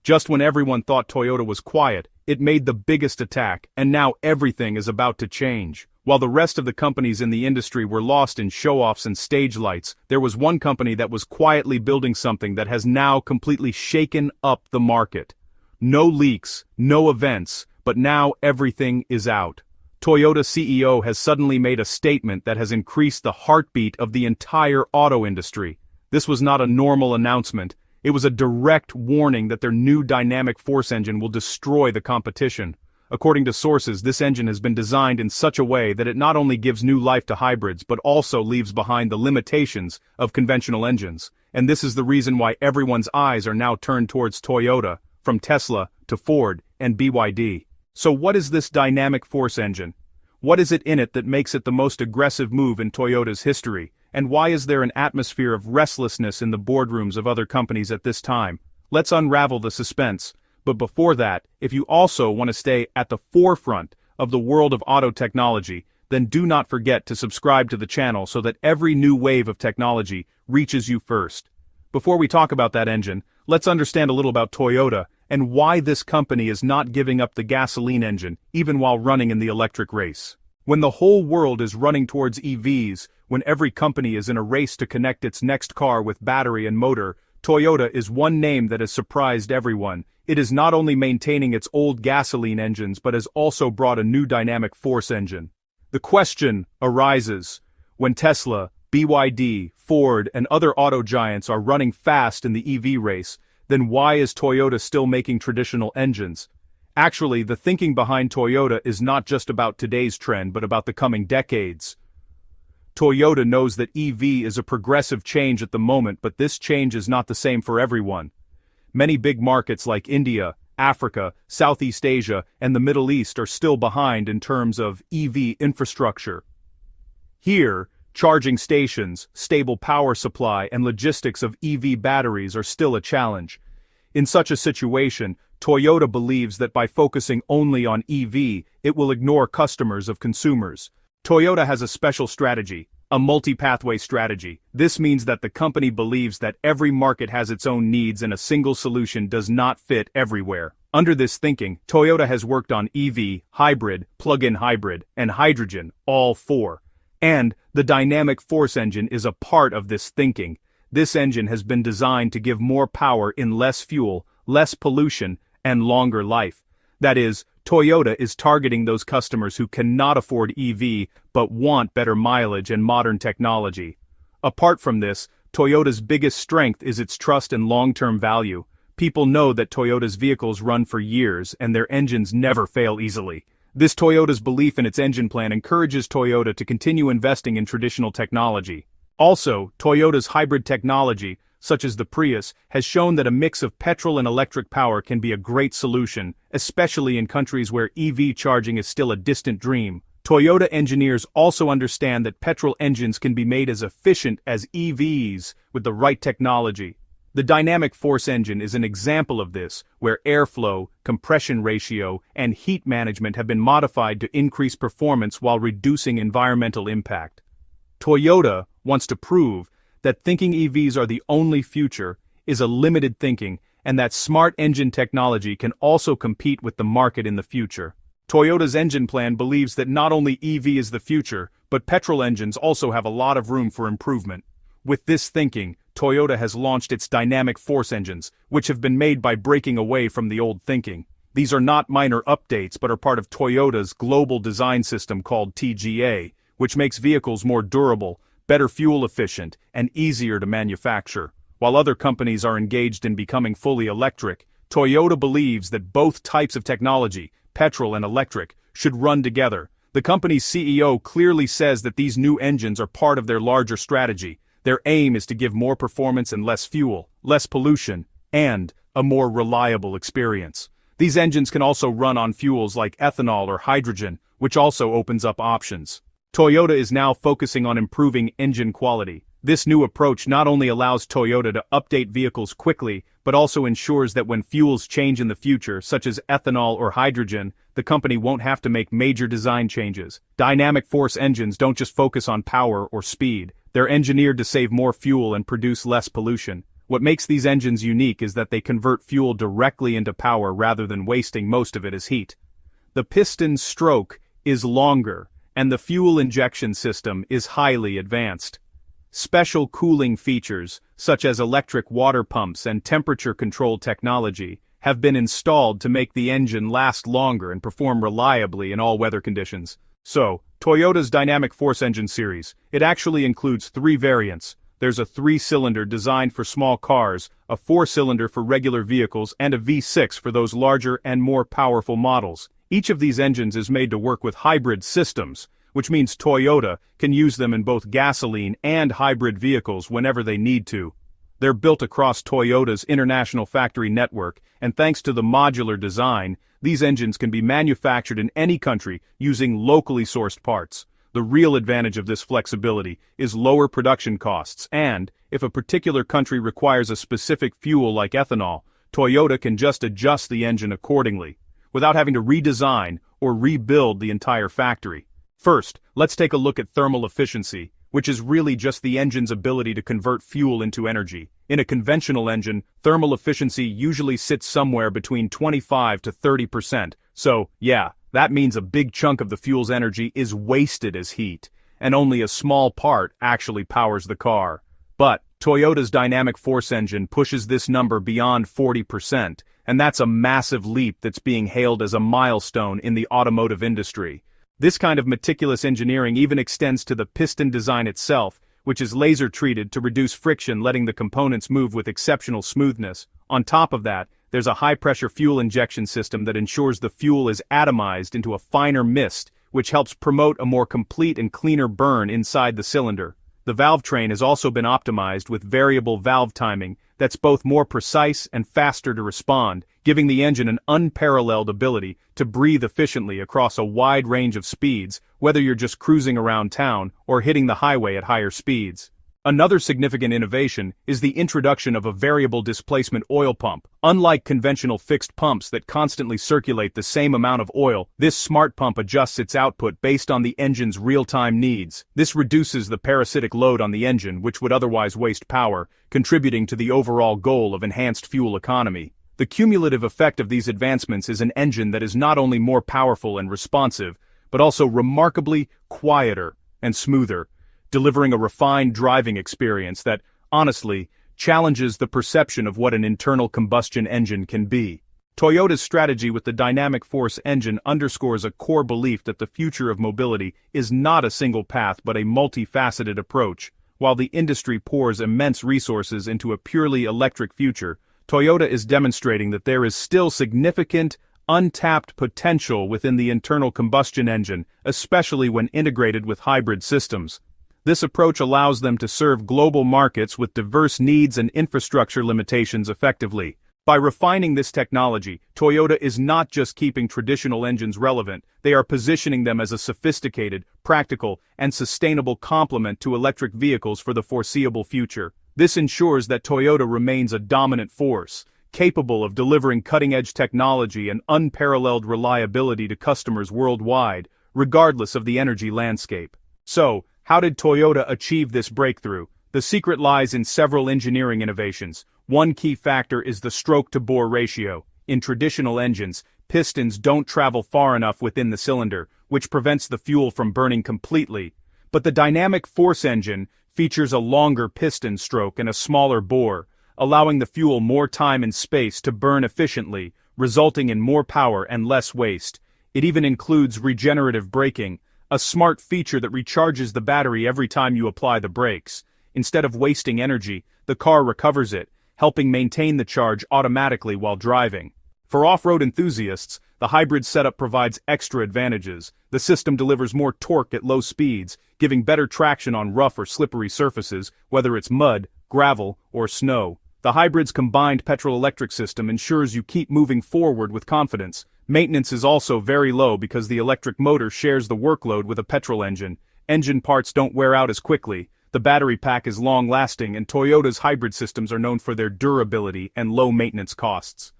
Just when everyone thought Toyota was quiet, it made the biggest attack, and now everything is about to change. While the rest of the companies in the industry were lost in show-offs and stage lights, there was one company that was quietly building something that has now completely shaken up the market. No leaks, no events, but now everything is out. Toyota CEO has suddenly made a statement that has increased the heartbeat of the entire auto industry. This was not a normal announcement. It was a direct warning that their new dynamic force engine will destroy the competition. According to sources, this engine has been designed in such a way that it not only gives new life to hybrids but also leaves behind the limitations of conventional engines. And this is the reason why everyone's eyes are now turned towards Toyota, from Tesla to Ford and BYD. So what is this dynamic force engine? What is it in it that makes it the most aggressive move in Toyota's history? And why is there an atmosphere of restlessness in the boardrooms of other companies at this time? Let's unravel the suspense. But before that, if you also want to stay at the forefront of the world of auto technology, then do not forget to subscribe to the channel so that every new wave of technology reaches you first. Before we talk about that engine, let's understand a little about Toyota and why this company is not giving up the gasoline engine, even while running in the electric race. When the whole world is running towards EVs, when every company is in a race to connect its next car with battery and motor, Toyota is one name that has surprised everyone. It is not only maintaining its old gasoline engines but has also brought a new dynamic force engine. The question arises, when Tesla, BYD, Ford, and other auto giants are running fast in the EV race, then why is Toyota still making traditional engines? Actually, the thinking behind Toyota is not just about today's trend but about the coming decades. Toyota knows that EV is a progressive change at the moment, but this change is not the same for everyone. Many big markets like India, Africa, Southeast Asia, and the Middle East are still behind in terms of EV infrastructure. Here, charging stations, stable power supply, and logistics of EV batteries are still a challenge. In such a situation, Toyota believes that by focusing only on EV, it will ignore customers of consumers. Toyota has a special strategy, a multi-pathway strategy. This means that the company believes that every market has its own needs and a single solution does not fit everywhere. Under this thinking, Toyota has worked on EV, hybrid, plug-in hybrid, and hydrogen, all four. And the dynamic force engine is a part of this thinking. This engine has been designed to give more power in less fuel, less pollution, and longer life. That is, Toyota is targeting those customers who cannot afford EV but want better mileage and modern technology. Apart from this, Toyota's biggest strength is its trust and long-term value. People know that Toyota's vehicles run for years and their engines never fail easily. This Toyota's belief in its engine plan encourages Toyota to continue investing in traditional technology. Also, Toyota's hybrid technology, such as the Prius, has shown that a mix of petrol and electric power can be a great solution, especially in countries where EV charging is still a distant dream. Toyota engineers also understand that petrol engines can be made as efficient as EVs with the right technology. The dynamic force engine is an example of this, where airflow, compression ratio, and heat management have been modified to increase performance while reducing environmental impact. Toyota wants to prove that thinking EVs are the only future is a limited thinking, and that smart engine technology can also compete with the market in the future. Toyota's engine plan believes that not only EV is the future, but petrol engines also have a lot of room for improvement. With this thinking, Toyota has launched its dynamic force engines, which have been made by breaking away from the old thinking. These are not minor updates but are part of Toyota's global design system called TGA, which makes vehicles more durable, better fuel efficient, and easier to manufacture. While other companies are engaged in becoming fully electric, Toyota believes that both types of technology, petrol and electric, should run together. The company's CEO clearly says that these new engines are part of their larger strategy. Their aim is to give more performance and less fuel, less pollution, and a more reliable experience. These engines can also run on fuels like ethanol or hydrogen, which also opens up options. Toyota is now focusing on improving engine quality. This new approach not only allows Toyota to update vehicles quickly, but also ensures that when fuels change in the future, such as ethanol or hydrogen, the company won't have to make major design changes. Dynamic force engines don't just focus on power or speed. They're engineered to save more fuel and produce less pollution. What makes these engines unique is that they convert fuel directly into power rather than wasting most of it as heat. The piston stroke is longer, and the fuel injection system is highly advanced. Special cooling features, such as electric water pumps and temperature control technology, have been installed to make the engine last longer and perform reliably in all weather conditions. So, Toyota's Dynamic Force Engine series, it actually includes 3 variants. There's a 3-cylinder designed for small cars, a 4-cylinder for regular vehicles, and a V6 for those larger and more powerful models. Each of these engines is made to work with hybrid systems, which means Toyota can use them in both gasoline and hybrid vehicles whenever they need to. They're built across Toyota's international factory network, and thanks to the modular design, these engines can be manufactured in any country using locally sourced parts. The real advantage of this flexibility is lower production costs and, if a particular country requires a specific fuel like ethanol, Toyota can just adjust the engine accordingly, without having to redesign or rebuild the entire factory. First, let's take a look at thermal efficiency, which is really just the engine's ability to convert fuel into energy. In a conventional engine, thermal efficiency usually sits somewhere between 25 to 30%, so, yeah, that means a big chunk of the fuel's energy is wasted as heat, and only a small part actually powers the car. But Toyota's Dynamic Force Engine pushes this number beyond 40%, and that's a massive leap that's being hailed as a milestone in the automotive industry. This kind of meticulous engineering even extends to the piston design itself, which is laser-treated to reduce friction, letting the components move with exceptional smoothness. On top of that, there's a high-pressure fuel injection system that ensures the fuel is atomized into a finer mist, which helps promote a more complete and cleaner burn inside the cylinder. The valve train has also been optimized with variable valve timing that's both more precise and faster to respond, giving the engine an unparalleled ability to breathe efficiently across a wide range of speeds, whether you're just cruising around town or hitting the highway at higher speeds. Another significant innovation is the introduction of a variable displacement oil pump. Unlike conventional fixed pumps that constantly circulate the same amount of oil, this smart pump adjusts its output based on the engine's real-time needs. This reduces the parasitic load on the engine, which would otherwise waste power, contributing to the overall goal of enhanced fuel economy. The cumulative effect of these advancements is an engine that is not only more powerful and responsive, but also remarkably quieter and smoother, delivering a refined driving experience that, honestly, challenges the perception of what an internal combustion engine can be. Toyota's strategy with the Dynamic Force engine underscores a core belief that the future of mobility is not a single path but a multifaceted approach. While the industry pours immense resources into a purely electric future, Toyota is demonstrating that there is still significant, untapped potential within the internal combustion engine, especially when integrated with hybrid systems. This approach allows them to serve global markets with diverse needs and infrastructure limitations effectively. By refining this technology, Toyota is not just keeping traditional engines relevant, they are positioning them as a sophisticated, practical, and sustainable complement to electric vehicles for the foreseeable future. This ensures that Toyota remains a dominant force, capable of delivering cutting-edge technology and unparalleled reliability to customers worldwide, regardless of the energy landscape. So, how did Toyota achieve this breakthrough? The secret lies in several engineering innovations. One key factor is the stroke-to-bore ratio. In traditional engines, pistons don't travel far enough within the cylinder, which prevents the fuel from burning completely. But the Dynamic Force engine features a longer piston stroke and a smaller bore, allowing the fuel more time and space to burn efficiently, resulting in more power and less waste. It even includes regenerative braking, a smart feature that recharges the battery every time you apply the brakes. Instead of wasting energy, the car recovers it, helping maintain the charge automatically while driving. For off-road enthusiasts, the hybrid setup provides extra advantages. The system delivers more torque at low speeds, giving better traction on rough or slippery surfaces, whether it's mud, gravel, or snow. The hybrid's combined petrol-electric system ensures you keep moving forward with confidence. Maintenance is also very low because the electric motor shares the workload with a petrol engine. Engine parts don't wear out as quickly, the battery pack is long-lasting, and Toyota's hybrid systems are known for their durability and low maintenance costs.